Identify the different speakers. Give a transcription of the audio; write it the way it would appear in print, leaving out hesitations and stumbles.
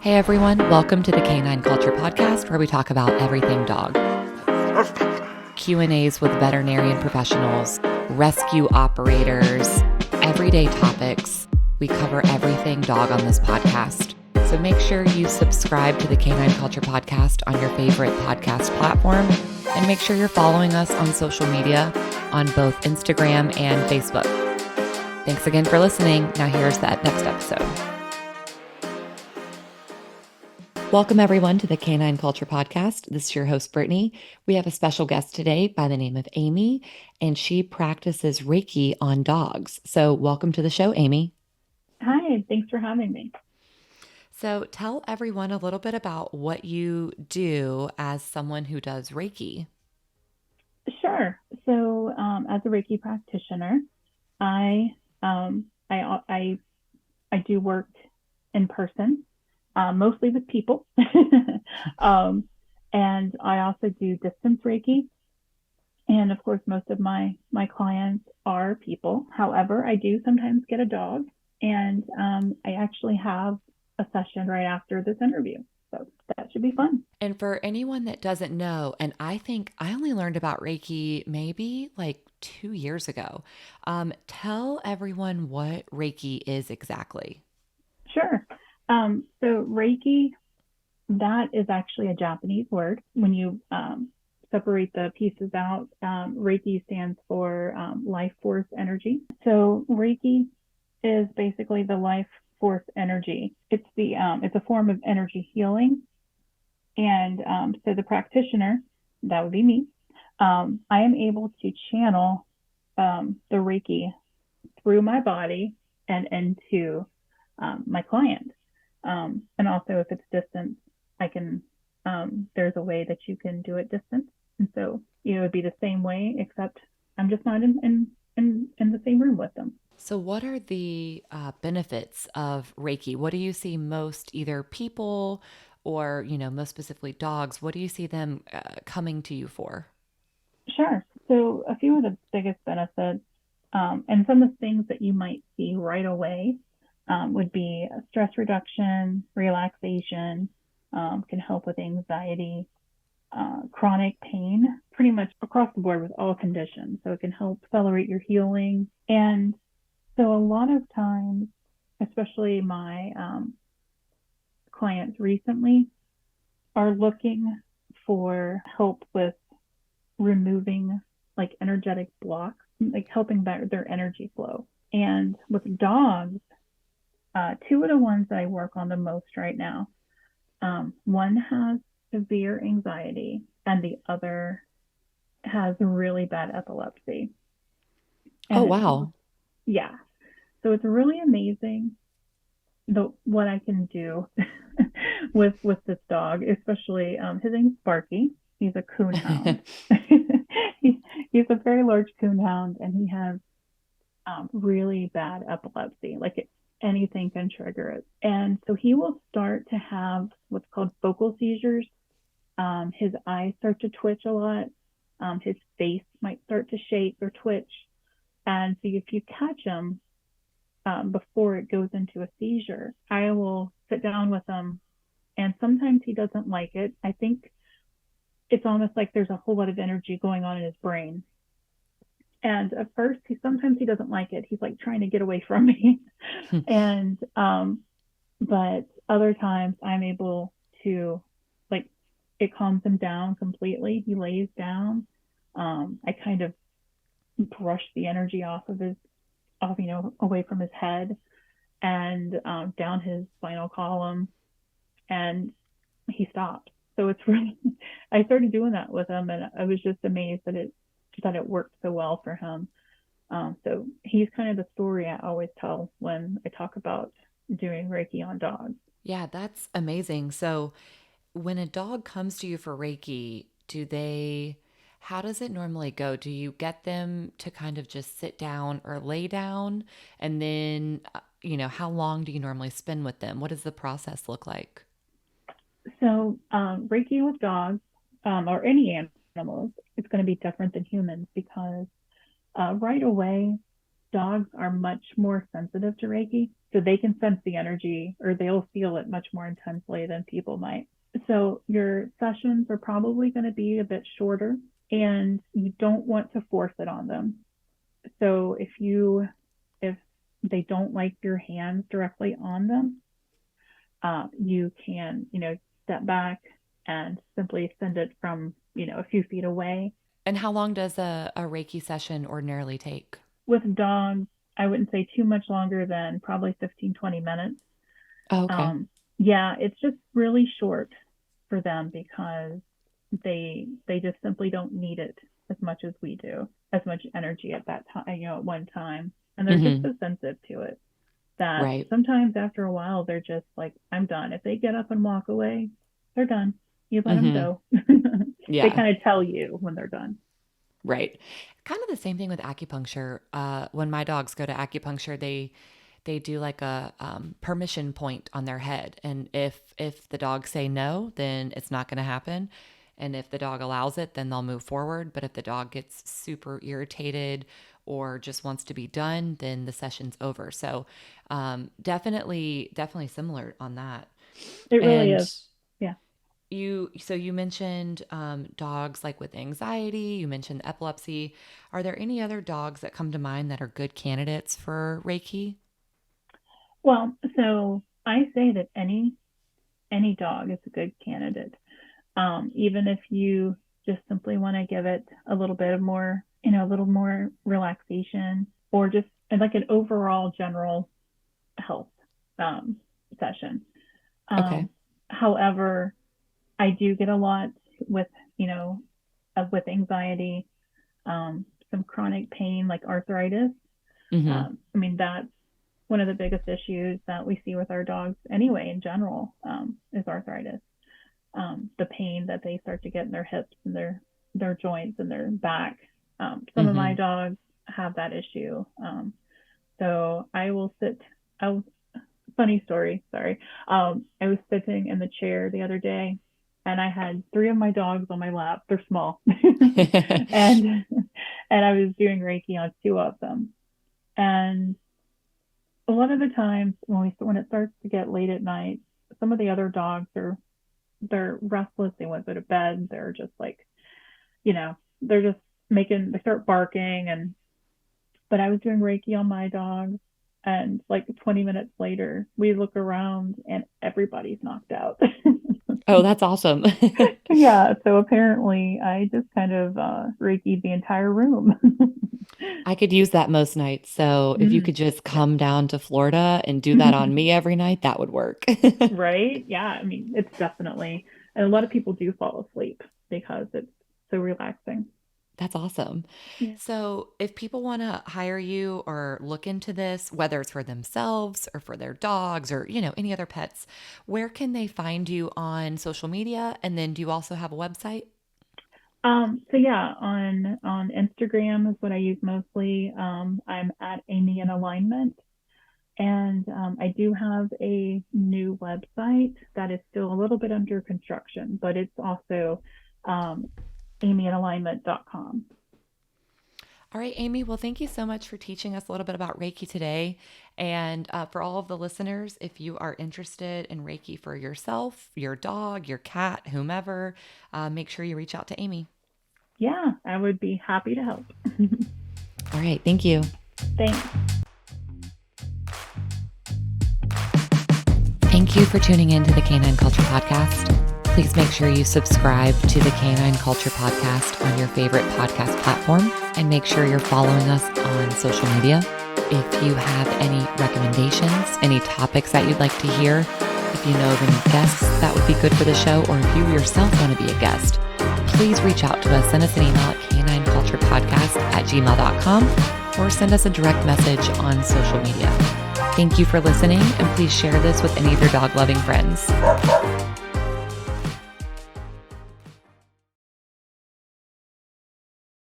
Speaker 1: Hey everyone, welcome to the Canine Culture Podcast, where we talk about everything dog. Q&As with veterinarian professionals, rescue operators, everyday topics. We cover everything dog on this podcast. So make sure you subscribe to the Canine Culture Podcast on your favorite podcast platform, and make sure you're following us on social media on both Instagram and Facebook. Thanks again for listening. Now here's that next episode. Welcome, everyone, to the Canine Culture Podcast. This is your host, Brittany. We have a special guest today by the name of Amy, and she practices Reiki on dogs. So welcome to the show, Amy.
Speaker 2: Hi, thanks for having me.
Speaker 1: So tell everyone a little bit about what you do as someone who does Reiki.
Speaker 2: Sure. So, as a Reiki practitioner, I do work in person, mostly with people, and I also do distance Reiki. And of course, most of my clients are people. However, I do sometimes get a dog, and I actually have a session right after this interview. So that should be fun.
Speaker 1: And for anyone that doesn't know, and I think I only learned about Reiki maybe like 2 years ago, tell everyone what Reiki is exactly.
Speaker 2: Sure. So Reiki, that is actually a Japanese word. When you separate the pieces out, Reiki stands for life force energy. So Reiki is basically the life force energy. It's a form of energy healing. And so the practitioner, that would be me, I am able to channel the Reiki through my body and into my client. And also, if it's distance, I can. There's a way that you can do it distance, and so it would be the same way, except I'm just not in the same room with them.
Speaker 1: So, what are the benefits of Reiki? What do you see most, either people or, most specifically dogs? What do you see them coming to you for?
Speaker 2: Sure. So a few of the biggest benefits, and some of the things that you might see right away, would be stress reduction, relaxation, can help with anxiety, chronic pain, pretty much across the board with all conditions. So it can help accelerate your healing. And so a lot of times, especially my clients recently, are looking for help with removing like energetic blocks, like helping their energy flow. And with dogs, two of the ones that I work on the most right now, one has severe anxiety and the other has really bad epilepsy.
Speaker 1: Oh,
Speaker 2: And
Speaker 1: wow.
Speaker 2: yeah, so it's really amazing what I can do with this dog, especially his name's Sparky. He's a coonhound. he's, he's a very large coonhound, and he has really bad epilepsy. Like anything can trigger it. And so he will start to have what's called focal seizures. His eyes start to twitch a lot. His face might start to shake or twitch. And so if you catch him before it goes into a seizure, I will sit down with him. And sometimes he doesn't like it. I think it's almost like there's a whole lot of energy going on in his brain. And at first, sometimes he doesn't like it. He's like trying to get away from me. And but other times I'm able to, like, it calms him down completely. He lays down. I kind of brush the energy away from his head and down his spinal column, and he stopped. So it's really, I started doing that with him, and I was just amazed that it worked so well for him. So he's kind of the story I always tell when I talk about doing Reiki on dogs.
Speaker 1: Yeah, that's amazing. So, when a dog comes to you for Reiki, how does it normally go? Do you get them to kind of just sit down or lay down? And then, how long do you normally spend with them? What does the process look like?
Speaker 2: So Reiki with dogs, or any animals, it's going to be different than humans because right away, dogs are much more sensitive to Reiki. So they can sense the energy, or they'll feel it much more intensely than people might. So your sessions are probably going to be a bit shorter, and you don't want to force it on them. So if they don't like your hands directly on them, you can, step back and simply send it from, a few feet away.
Speaker 1: And how long does a Reiki session ordinarily take?
Speaker 2: With dogs, I wouldn't say too much longer than probably 15, 20 minutes.
Speaker 1: Oh, okay.
Speaker 2: Yeah, it's just really short for them because they just simply don't need it as much as we do, as much energy at that time, at one time. And they're just so sensitive to it that sometimes after a while, they're just like, I'm done. If they get up and walk away, they're done. You let them go. They kind of tell you when they're done.
Speaker 1: Right. Kind of the same thing with acupuncture. When my dogs go to acupuncture, they do like a permission point on their head. And if the dogs say no, then it's not going to happen. And if the dog allows it, then they'll move forward. But if the dog gets super irritated or just wants to be done, then the session's over. So definitely similar on that.
Speaker 2: It really is. Yeah.
Speaker 1: You mentioned dogs like with anxiety, you mentioned epilepsy. Are there any other dogs that come to mind that are good candidates for Reiki?
Speaker 2: Well, so I say that any dog is a good candidate. Even if you just simply want to give it a little bit more, a little more relaxation, or just like an overall general health session.
Speaker 1: Okay.
Speaker 2: However, I do get a lot with, with anxiety, some chronic pain like arthritis. That's one of the biggest issues that we see with our dogs anyway, in general, is arthritis. The pain that they start to get in their hips and their joints and their back. Some of my dogs have that issue. So funny story, sorry. I was sitting in the chair the other day and I had 3 of my dogs on my lap. They're small. and I was doing Reiki on 2 of them. And a lot of the times when it starts to get late at night, some of the other dogs they're restless. They want to go to bed. They're just like, they're just they start barking. But I was doing Reiki on my dogs, and like 20 minutes later, we look around and everybody's knocked out.
Speaker 1: Oh, that's awesome.
Speaker 2: Yeah. So apparently I just kind of Reiki'd the entire room.
Speaker 1: I could use that most nights. So if you could just come down to Florida and do that on me every night, that would work.
Speaker 2: Right? Yeah. It's definitely, and a lot of people do fall asleep because it's so relaxing.
Speaker 1: That's awesome.
Speaker 2: Yeah.
Speaker 1: So if people want to hire you or look into this, whether it's for themselves or for their dogs or, any other pets, where can they find you on social media? And then do you also have a website?
Speaker 2: So yeah, on Instagram is what I use mostly. I'm at Amy in Alignment. And I do have a new website that is still a little bit under construction, but it's also amyinalignment.com.
Speaker 1: All right, Amy. Well, thank you so much for teaching us a little bit about Reiki today. And for all of the listeners, if you are interested in Reiki for yourself, your dog, your cat, whomever, make sure you reach out to Amy.
Speaker 2: Yeah, I would be happy to help.
Speaker 1: All right. Thank you.
Speaker 2: Thanks.
Speaker 1: Thank you for tuning in to the Canine Culture Podcast. Please make sure you subscribe to the Canine Culture Podcast on your favorite podcast platform, and make sure you're following us on social media. If you have any recommendations, any topics that you'd like to hear, if you know of any guests that would be good for the show, or if you yourself want to be a guest, please reach out to us. Send us an email at canineculturepodcast@gmail.com or send us a direct message on social media. Thank you for listening, and please share this with any of your dog-loving friends.